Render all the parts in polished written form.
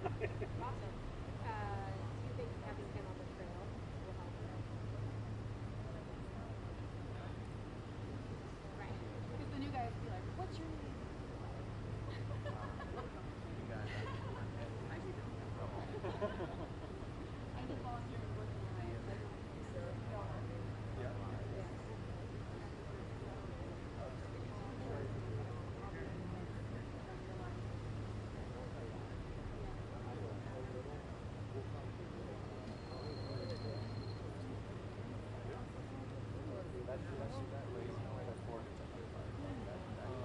Do you think having him on the trail will help her? Right. Because the new guys be like, what's your name? I need volunteer to work in my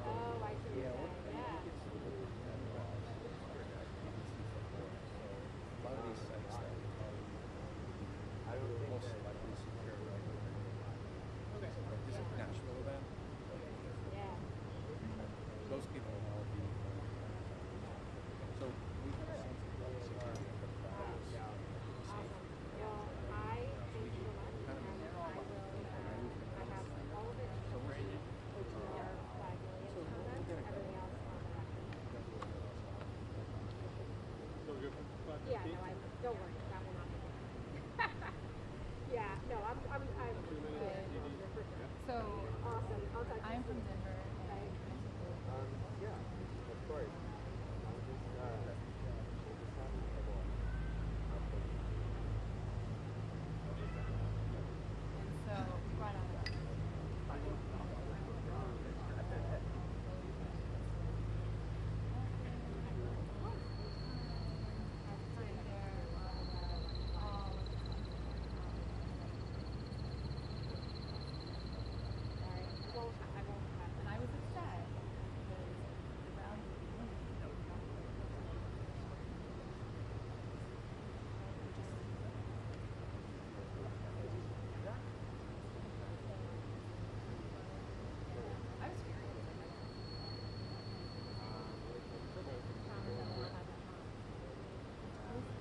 Oh, I see. Yeah. A lot of these sites that most likely secure is a national event. Yeah. Those people will all be. So we have a sense of what security of the crowds. Awesome. Well, I thank you so much. And I have all of it OTR 5 million comments, everything else on the record. Yeah, no, don't worry, that will not happen. Yeah, no, I'm good. For sure. So awesome. I'll talk to you I'm from soon. Denver. Bye. Yeah, of course. I'm just having trouble. And so we brought out and I was upset because the round I was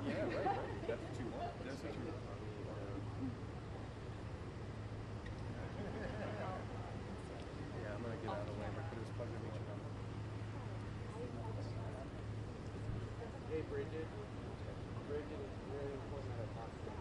Yeah, right. That's what you want. That's what you want. Yeah, I'm gonna get out of the way, but it was a pleasure meeting you. Hey, Bridget. Bridget, it's really important that I talk to you.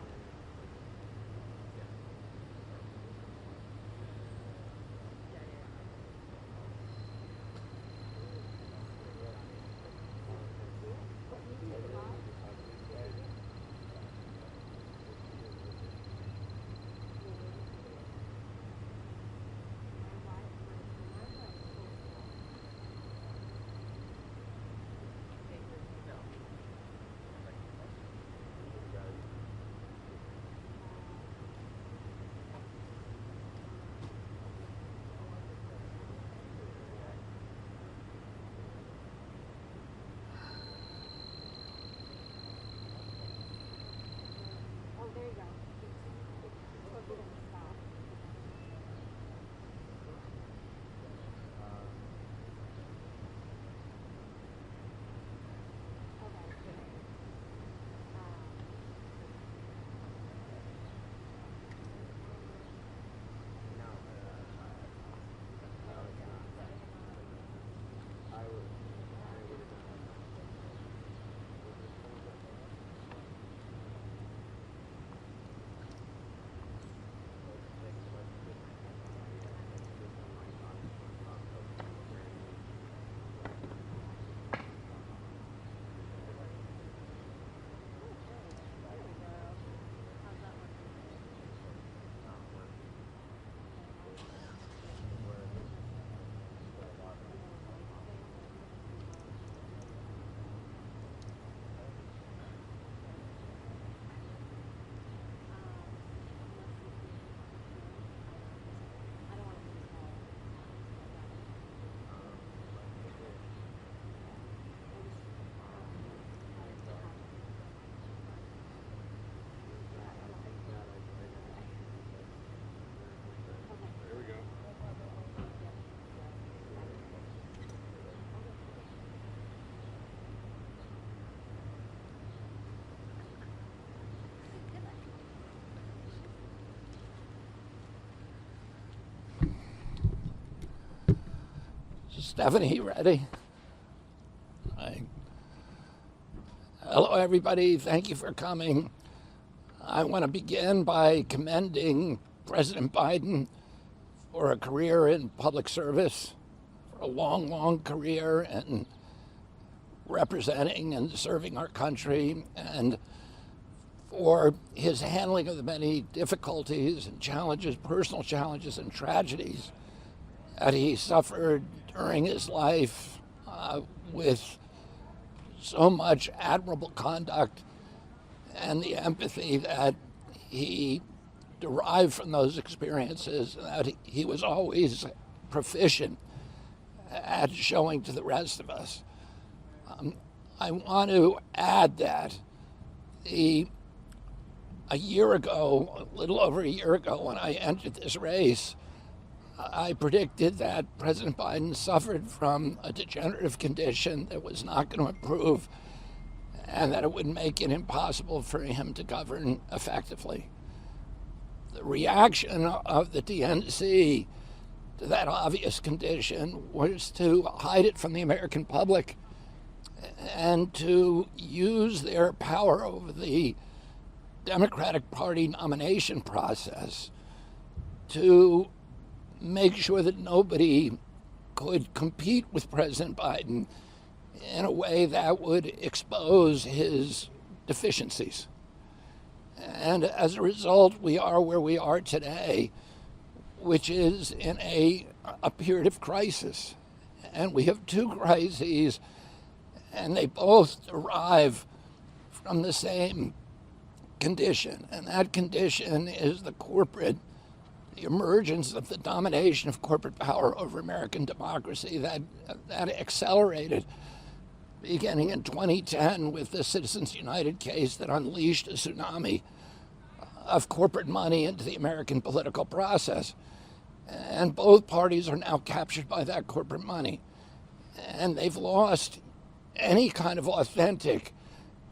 Stephanie, ready? Hello, everybody. Thank you for coming. I want to begin by commending President Biden for a career in public service, for a long, long career in representing and serving our country, and for his handling of the many difficulties and challenges, personal challenges and tragedies that he suffered during his life with so much admirable conduct and the empathy that he derived from those experiences, that he was always proficient at showing to the rest of us. I want to add that a year ago, a little over a year ago, when I entered this race, I predicted that President Biden suffered from a degenerative condition that was not going to improve and that it would make it impossible for him to govern effectively. The reaction of the DNC to that obvious condition was to hide it from the American public and to use their power over the Democratic Party nomination process to make sure that nobody could compete with President Biden in a way that would expose his deficiencies. And as a result, we are where we are today, which is in a period of crisis. And we have two crises, and they both derive from the same condition. And that condition is the emergence of the domination of corporate power over American democracy that accelerated beginning in 2010 with the Citizens United case that unleashed a tsunami of corporate money into the American political process. And both parties are now captured by that corporate money. And they've lost any kind of authentic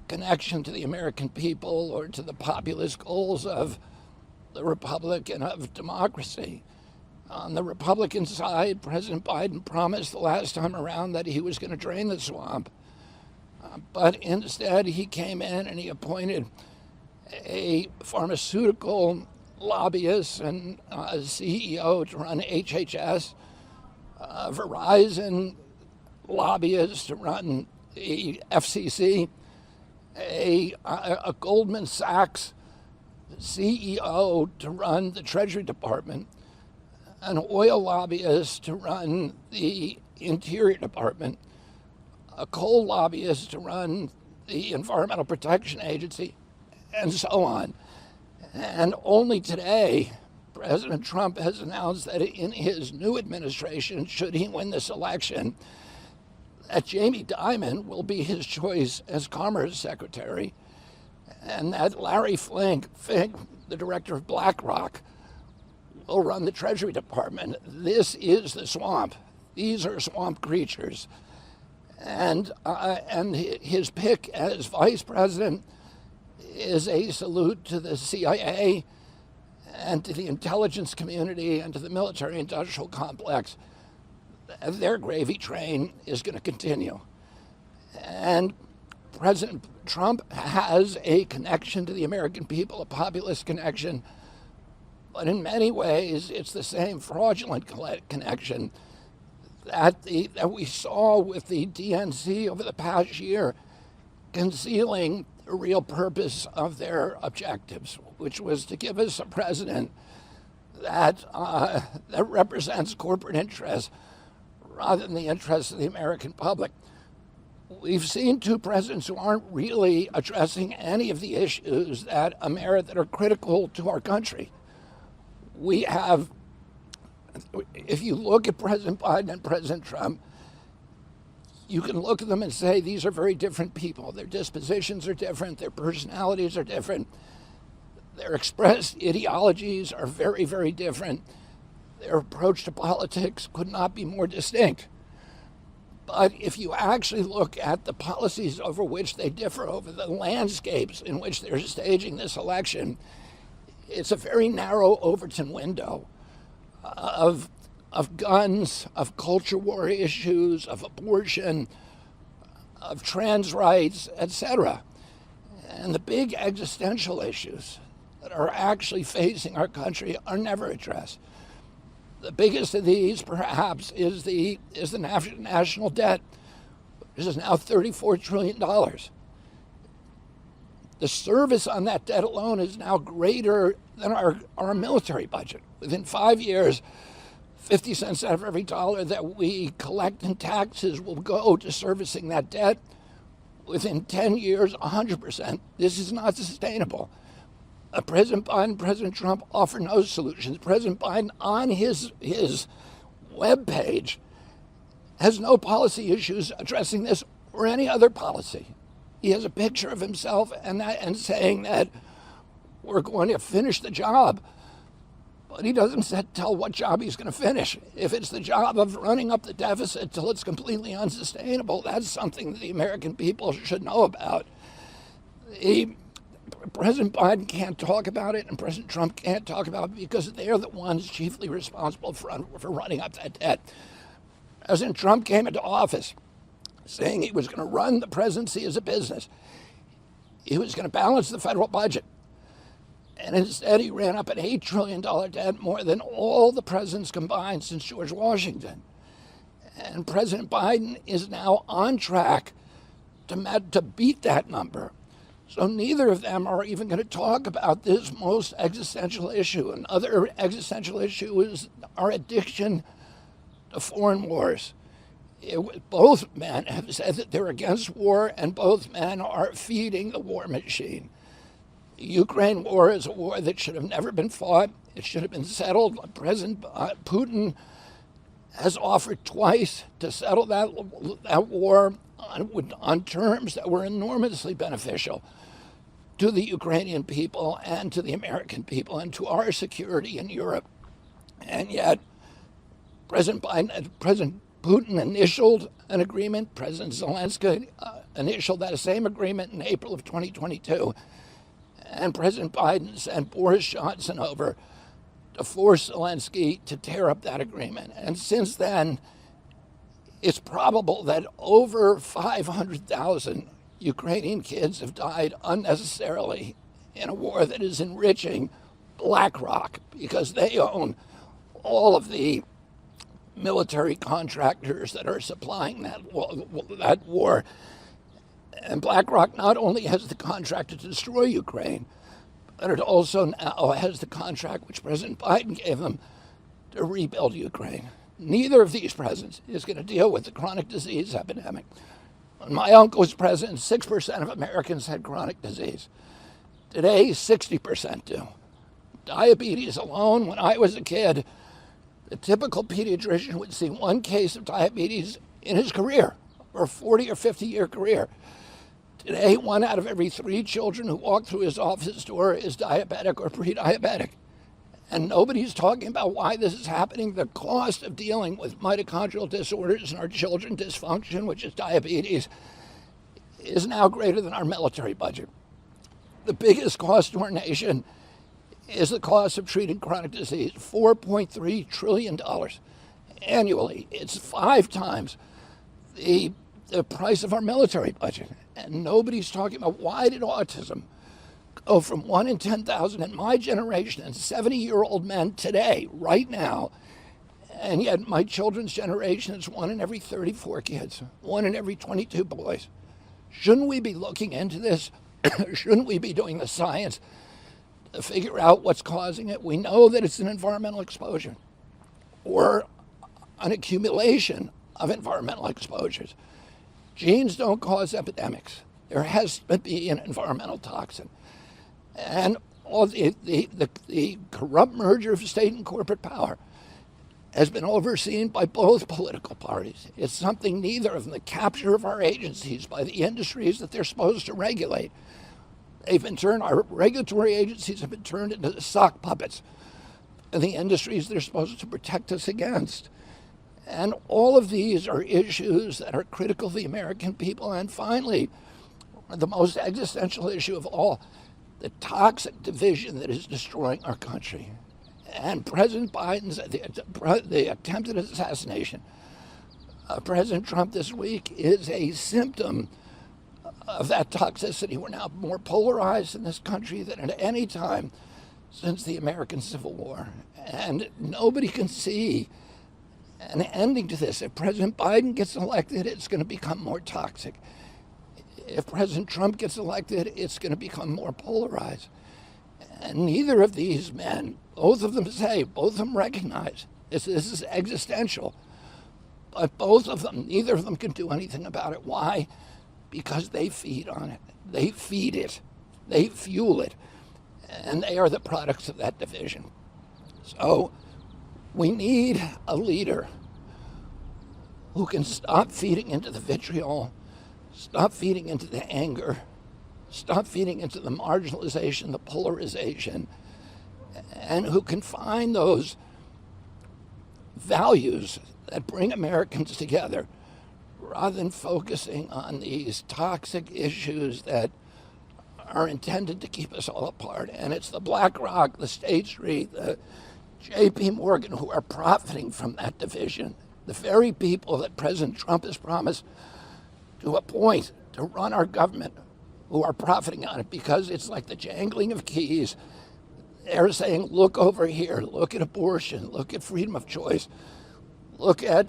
connection to the American people or to the populist goals of the Republic and of democracy. On the Republican side, President Biden promised the last time around that he was going to drain the swamp. But instead, he came in and he appointed a pharmaceutical lobbyist and CEO to run HHS, Verizon lobbyist to run the FCC, a Goldman Sachs CEO to run the Treasury Department, an oil lobbyist to run the Interior Department, a coal lobbyist to run the Environmental Protection Agency, and so on. And only today, President Trump has announced that in his new administration, should he win this election, that Jamie Dimon will be his choice as Commerce Secretary, and that Larry Fink, the director of BlackRock, will run the Treasury Department. This is the swamp. These are swamp creatures. And his pick as vice president is a salute to the CIA and to the intelligence community and to the military-industrial complex. Their gravy train is going to continue. And President Trump has a connection to the American people, a populist connection, but in many ways it's the same fraudulent connection that we saw with the DNC over the past year, concealing the real purpose of their objectives, which was to give us a president that represents corporate interests rather than the interests of the American public. We've seen two presidents who aren't really addressing any of the issues that are critical to our country. We have, if you look at President Biden and President Trump, you can look at them and say these are very different people. Their dispositions are different, their personalities are different, their expressed ideologies are very, very different. Their approach to politics could not be more distinct. But if you actually look at the policies over which they differ, over the landscapes in which they're staging this election, it's a very narrow Overton window of of guns, of culture war issues, of abortion, of trans rights, etc. And the big existential issues that are actually facing our country are never addressed. The biggest of these, perhaps, is the national debt, which is now $34 trillion. The service on that debt alone is now greater than our military budget. Within 5 years, 50 cents out of every dollar that we collect in taxes will go to servicing that debt. Within 10 years, 100%. This is not sustainable. President Biden, President Trump offer no solutions. President Biden, on his webpage, has no policy issues addressing this or any other policy. He has a picture of himself and saying that we're going to finish the job, but he doesn't tell what job he's going to finish. If it's the job of running up the deficit till it's completely unsustainable, that's something that the American people should know about. President Biden can't talk about it, and President Trump can't talk about it because they're the ones chiefly responsible for running up that debt. President Trump came into office saying he was going to run the presidency as a business. He was going to balance the federal budget. And instead, he ran up an $8 trillion debt, more than all the presidents combined since George Washington. And President Biden is now on track to beat that number. So neither of them are even going to talk about this most existential issue. Another existential issue is our addiction to foreign wars. Both men have said that they're against war, and both men are feeding the war machine. The Ukraine war is a war that should have never been fought. It should have been settled. President Putin has offered twice to settle that war on terms that were enormously beneficial to the Ukrainian people and to the American people and to our security in Europe. And yet, President Putin initialed an agreement. President Zelensky initialed that same agreement in April of 2022. And President Biden sent Boris Johnson over to force Zelensky to tear up that agreement. And since then, it's probable that over 500,000 Ukrainian kids have died unnecessarily in a war that is enriching BlackRock because they own all of the military contractors that are supplying that war. And BlackRock not only has the contract to destroy Ukraine, but it also now has the contract which President Biden gave them to rebuild Ukraine. Neither of these presidents is going to deal with the chronic disease epidemic. When my uncle was president, 6% of Americans had chronic disease. Today, 60% do. Diabetes alone, when I was a kid, the typical pediatrician would see one case of diabetes in his career, or a 40 or 50-year career. Today, 1 out of every 3 children who walk through his office door is diabetic or pre-diabetic. And nobody's talking about why this is happening. The cost of dealing with mitochondrial disorders in our children, dysfunction, which is diabetes, is now greater than our military budget. The biggest cost to our nation is the cost of treating chronic disease, $4.3 trillion annually. It's 5 times the price of our military budget. And nobody's talking about why did autism go from 1 in 10,000 in my generation and 70-year-old men today, right now, and yet my children's generation is 1 in every 34 kids, 1 in every 22 boys. Shouldn't we be looking into this? Shouldn't we be doing the science to figure out what's causing it? We know that it's an environmental exposure or an accumulation of environmental exposures. Genes don't cause epidemics. There has to be an environmental toxin. And all the corrupt merger of state and corporate power has been overseen by both political parties. It's something neither of them, the capture of our agencies by the industries that they're supposed to regulate. Our regulatory agencies have been turned into sock puppets of the industries they're supposed to protect us against. And all of these are issues that are critical to the American people. And finally, the most existential issue of all, the toxic division that is destroying our country. And President Biden's, the attempted assassination of President Trump this week is a symptom of that toxicity. We're now more polarized in this country than at any time since the American Civil War. And nobody can see an ending to this. If President Biden gets elected, it's going to become more toxic. If President Trump gets elected, it's going to become more polarized. And neither of these men, both of them recognize this is existential. But both of them, neither of them can do anything about it. Why? Because they feed on it. They feed it. They fuel it. And they are the products of that division. So we need a leader who can stop feeding into the vitriol, stop feeding into the anger, stop feeding into the marginalization, the polarization, and who can find those values that bring Americans together rather than focusing on these toxic issues that are intended to keep us all apart. And it's the BlackRock, the State Street, the J.P. Morgan who are profiting from that division. The very people that President Trump has promised to appoint to run our government who are profiting on it, because it's like the jangling of keys. They're saying, look over here, look at abortion, look at freedom of choice, look at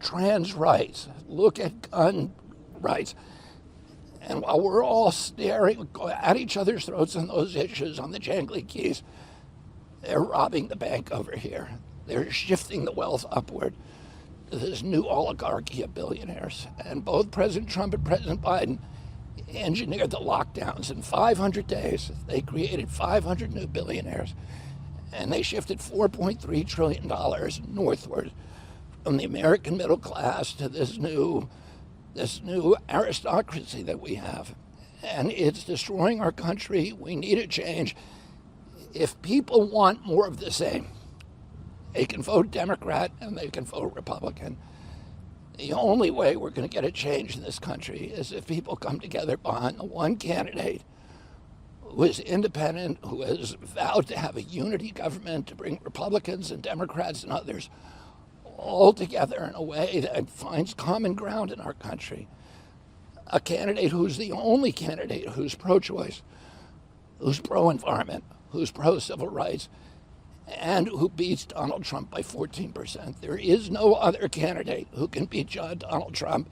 trans rights, look at gun rights. And while we're all staring at each other's throats on those issues, on the jangly keys, they're robbing the bank over here. They're shifting the wealth upward to this new oligarchy of billionaires. And both President Trump and President Biden engineered the lockdowns. In 500 days, they created 500 new billionaires. And they shifted $4.3 trillion northward from the American middle class to this new aristocracy that we have. And it's destroying our country. We need a change. If people want more of the same, they can vote Democrat and they can vote Republican. The only way we're going to get a change in this country is if people come together behind the one candidate who is independent, who has vowed to have a unity government, to bring Republicans and Democrats and others all together in a way that finds common ground in our country. A candidate who's the only candidate who's pro-choice, who's pro-environment, who's pro-civil rights, and who beats Donald Trump by 14%. There is no other candidate who can beat Donald Trump.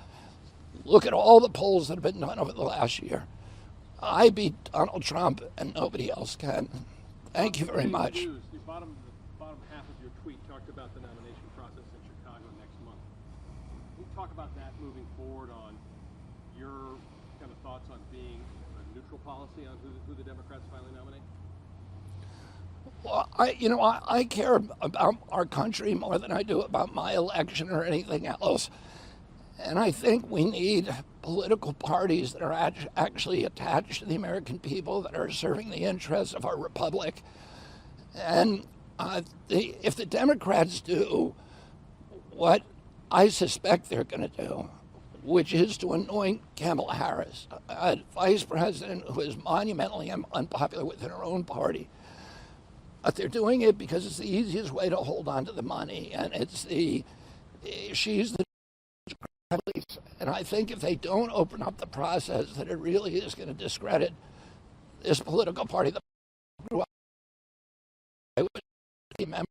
Look at all the polls that have been done over the last year. I beat Donald Trump, and nobody else can. Thank you very much. The bottom half of your tweet talked about the nomination process in Chicago next month. Can you talk about that moving forward, on your kind of thoughts on being a neutral policy on who the Democrats finally nominate? Well, I care about our country more than I do about my election or anything else. And I think we need political parties that are actually attached to the American people, that are serving the interests of our republic. And if the Democrats do what I suspect they're going to do, which is to anoint Kamala Harris, a vice president who is monumentally unpopular within her own party, but they're doing it because it's the easiest way to hold on to the money, and she's the police. And I think if they don't open up the process, that it really is going to discredit this political party that I would remember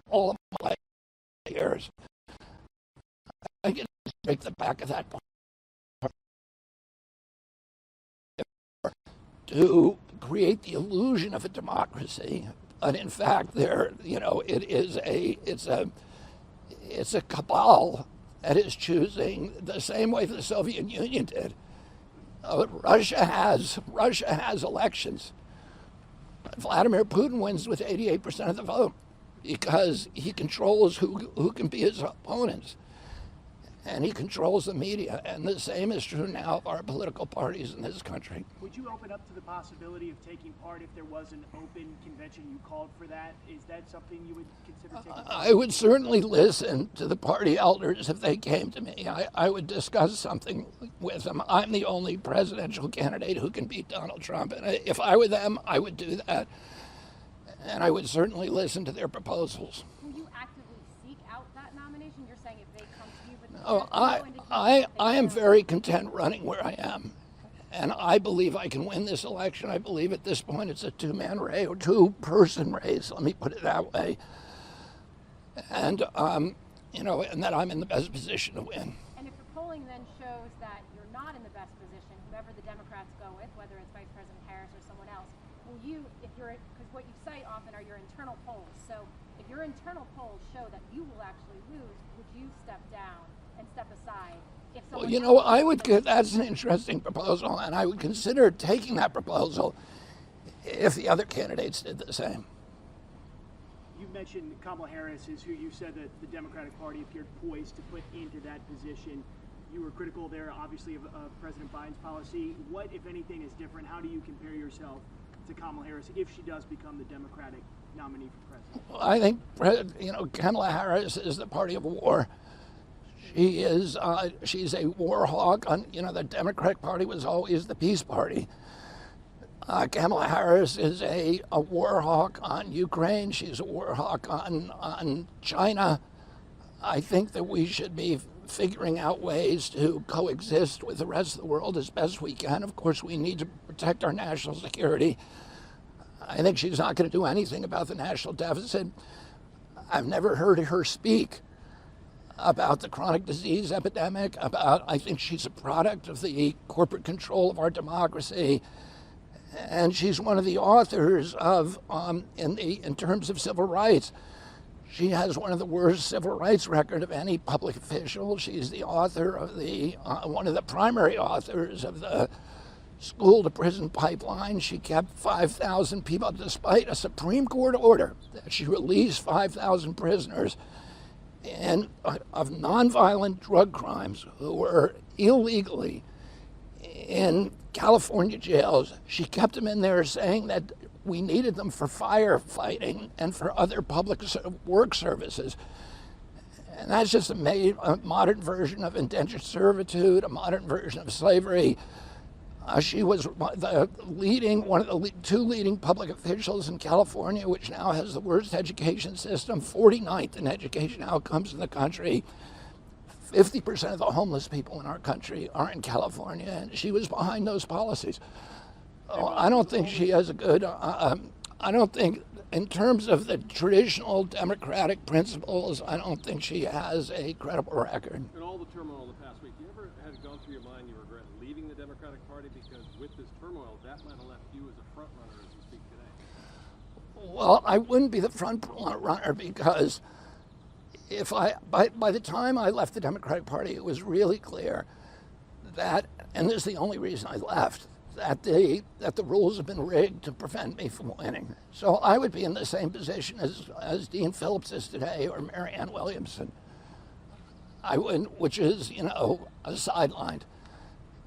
all of my years. I can break the back of that to create the illusion of a democracy, but in fact, it's a cabal that is choosing the same way the Soviet Union did. Russia has elections. Vladimir Putin wins with 88% of the vote because he controls who can be his opponents. And he controls the media. And the same is true now of our political parties in this country. Would you open up to the possibility of taking part if there was an open convention? You called for that. Is that something you would consider taking part? I would certainly listen to the party elders if they came to me. I would discuss something with them. I'm the only presidential candidate who can beat Donald Trump. And if I were them, I would do that. and I would certainly listen to their proposals. Will you actively seek out that nomination? You're saying if they come to you, but Oh, there's no indication I that they am will. very content running where I am. And I believe I can win this election. I believe at this point it's a two-man race or two-person race, let me put it that way. And, and that I'm in the best position to win. And if the polling then shows that you're not in the best position, whoever the Democrats go with, whether it's Vice President Harris or someone else, will you, because what you cite often are your internal polls. So if your internal polls show that you will actually lose, would you step down and step aside? If Well, someone I would get, that's an interesting proposal, and I would consider taking that proposal if the other candidates did the same. You mentioned Kamala Harris is who you said that the Democratic Party appeared poised to put into that position. You were critical there, obviously, of President Biden's policy. What, if anything, is different? How do you compare yourself to Kamala Harris if she does become the Democratic nominee for president? I think, Kamala Harris is the party of war. She is, she's a war hawk. The Democratic Party was always the peace party. Kamala Harris is a war hawk on Ukraine. She's a war hawk on China. I think that we should be figuring out ways to coexist with the rest of the world as best we can. Of course, we need to protect our national security. I think she's not going to do anything about the national deficit. I've never heard her speak about the chronic disease epidemic, I think she's a product of the corporate control of our democracy. And she's one of the authors of, in terms of civil rights, she has one of the worst civil rights record of any public official. She's the author of one of the primary authors of the school to prison pipeline. She kept 5,000 people, despite a Supreme Court order that she released 5,000 prisoners of nonviolent drug crimes who were illegally in California jails. She kept them in there saying that we needed them for firefighting and for other public work services. And that's just a modern version of indentured servitude, a modern version of slavery. She was one of the two leading public officials in California, which now has the worst education system, 49th in education outcomes in the country. 50% of the homeless people in our country are in California, and she was behind those policies. I don't think she has a good, I don't think, in terms of the traditional democratic principles, I don't think she has a credible record. In all the turmoil in the past week, you ever had it gone through your mind you regret leaving the Democratic Party? Because with this turmoil, that might have left you as a front runner as you speak today. Well, I wouldn't be the front runner because by the time I left the Democratic Party, it was really clear that, and this is the only reason I left, that the rules have been rigged to prevent me from winning. So I would be in the same position as Dean Phillips is today or Marianne Williamson. I wouldn't, which is, sidelined.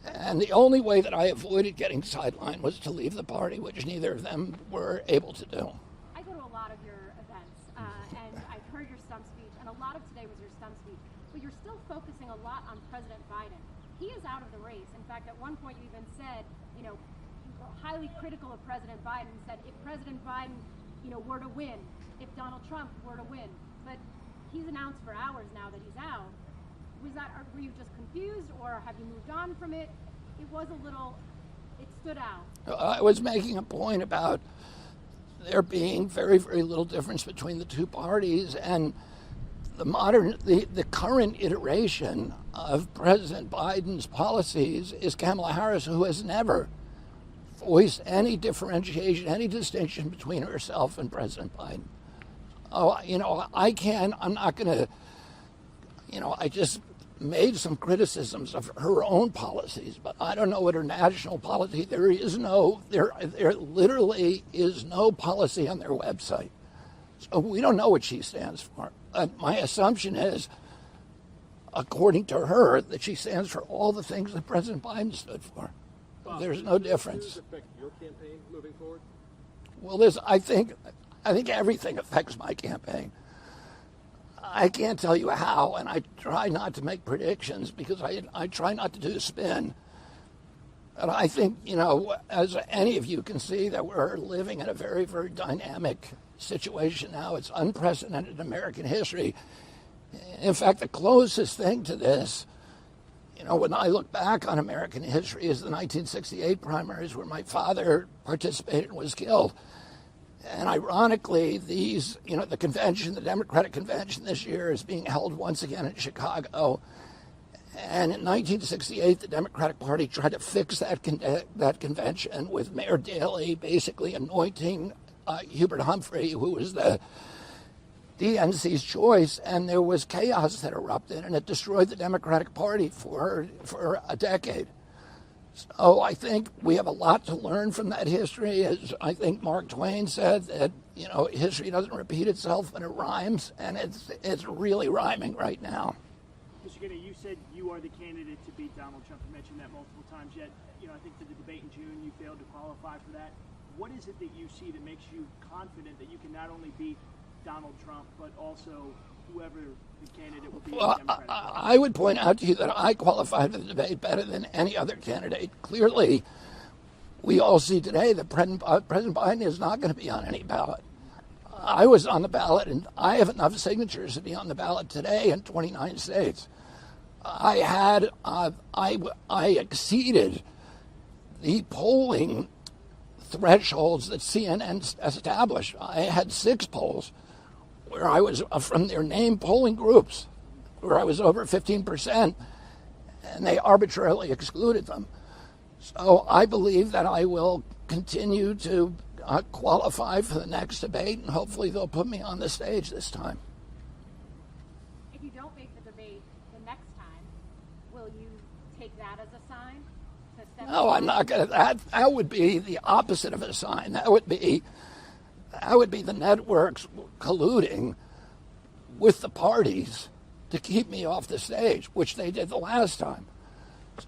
And the only way that I avoided getting sidelined was to leave the party, which neither of them were able to do. I go to a lot of your events, and I've heard your stump speech, and a lot of today was your stump speech, but you're still focusing a lot on President Biden. He is out of the race. In fact, at one point you even said, you were highly critical of President Biden, said if President Biden, were to win, if Donald Trump were to win, but he's announced for hours now that he's out. Were you just confused, or have you moved on from it? It stood out. I was making a point about there being very, very little difference between the two parties, and the current iteration of President Biden's policies is Kamala Harris, who has never voiced any differentiation, any distinction between herself and President Biden. I'm not going to, I just made some criticisms of her own policies, but I don't know what her national policy, there literally is no policy on their website. So we don't know what she stands for. My assumption is, according to her, that she stands for all the things that President Biden stood for. There's no difference. Does this affect your campaign moving forward? Well, I think everything affects my campaign. I can't tell you how, and I try not to make predictions because I try not to do spin. And I think, as any of you can see, that we're living in a very, very dynamic situation now. It's unprecedented in American history. In fact, the closest thing to this, when I look back on American history, is the 1968 primaries where my father participated and was killed. And ironically, the convention, the Democratic convention this year is being held once again in Chicago. And in 1968, the Democratic Party tried to fix that convention with Mayor Daley basically anointing Hubert Humphrey, who was the DNC's choice, and there was chaos that erupted, and it destroyed the Democratic Party for a decade. So I think we have a lot to learn from that history. As I think Mark Twain said, that history doesn't repeat itself, but it rhymes, and it's really rhyming right now. Mr. Guinea, you said you are the candidate to beat Donald Trump. You mentioned that multiple times, yet I think for the debate in June you failed to qualify for that. What is it that you see that makes you confident that you can not only beat Donald Trump, but also whoever the candidate will be? Well, I would point out to you that I qualified for the debate better than any other candidate. Clearly, we all see today that President Biden is not going to be on any ballot. I was on the ballot, and I have enough signatures to be on the ballot today in 29 states. I exceeded the polling thresholds that CNN established. I had 6 polls where I was from their named polling groups, where I was over 15%, and they arbitrarily excluded them. So I believe that I will continue to qualify for the next debate, and hopefully they'll put me on the stage this time. If you don't make the debate the next time, will you take that as a sign? No, I'm not going to. That would be the opposite of a sign. That would be the networks colluding with the parties to keep me off the stage, which they did the last time.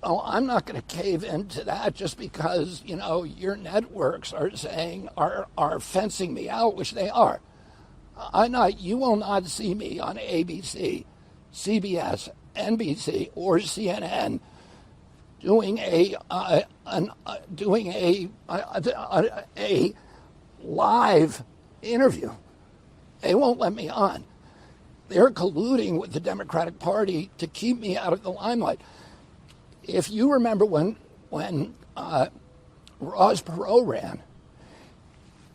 So I'm not going to cave into that just because, your networks are saying, are fencing me out, which they are. You will not see me on ABC, CBS, NBC, or CNN doing a live interview. They won't let me on. They're colluding with the Democratic Party to keep me out of the limelight. If you remember when Ross Perot ran,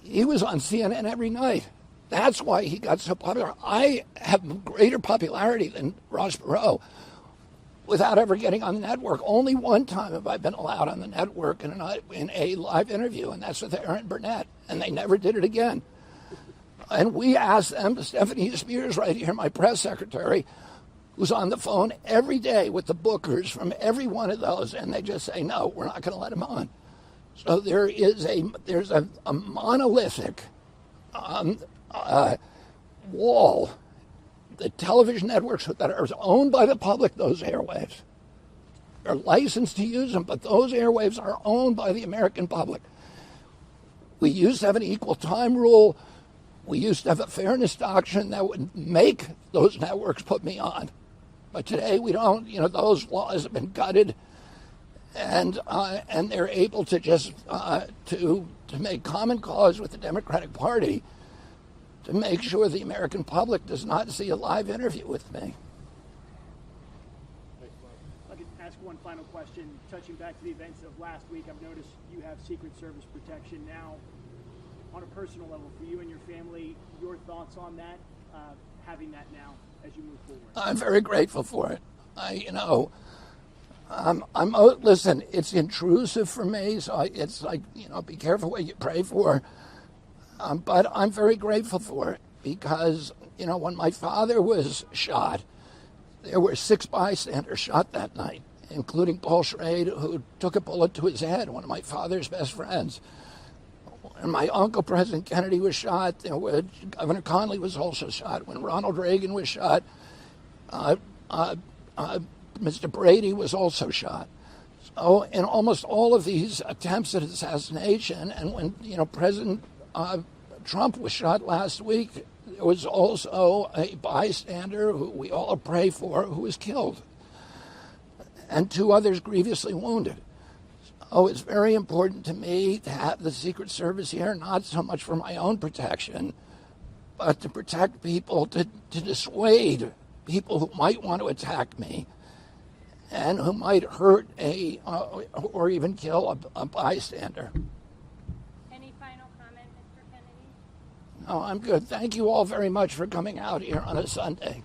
he was on CNN every night. That's why he got so popular. I have greater popularity than Ross Perot without ever getting on the network. Only one time have I been allowed on the network in a live interview, and that's with Aaron Burnett, and they never did it again. And we asked them, Stephanie Spears right here, my press secretary, who's on the phone every day with the bookers from every one of those, and they just say, no, we're not going to let him on. So there's a monolithic wall. The television networks that are owned by the public, those airwaves, are licensed to use them, but those airwaves are owned by the American public. We used to have an equal time rule. We used to have a fairness doctrine that would make those networks put me on. But today we don't. Those laws have been gutted, and they're able to just to make common cause with the Democratic Party to make sure the American public does not see a live interview with me. I could ask one final question. Touching back to the events of last week, I've noticed you have Secret Service protection now. On a personal level, for you and your family, your thoughts on that, having that now as you move forward? I'm very grateful for it. Listen, it's intrusive for me, so it's like, be careful what you pray for. But I'm very grateful for it because, when my father was shot, there were 6 bystanders shot that night, including Paul Schrade, who took a bullet to his head, one of my father's best friends. And my uncle, President Kennedy, was shot. Governor Connolly was also shot. When Ronald Reagan was shot, Mr. Brady was also shot. So in almost all of these attempts at assassination, and when President Trump was shot last week, there was also a bystander who we all pray for who was killed, and 2 others grievously wounded. Oh, it's very important to me to have the Secret Service here, not so much for my own protection, but to protect people, to dissuade people who might want to attack me and who might hurt or even kill a bystander. Any final comment, Mr. Kennedy? No, I'm good. Thank you all very much for coming out here on a Sunday.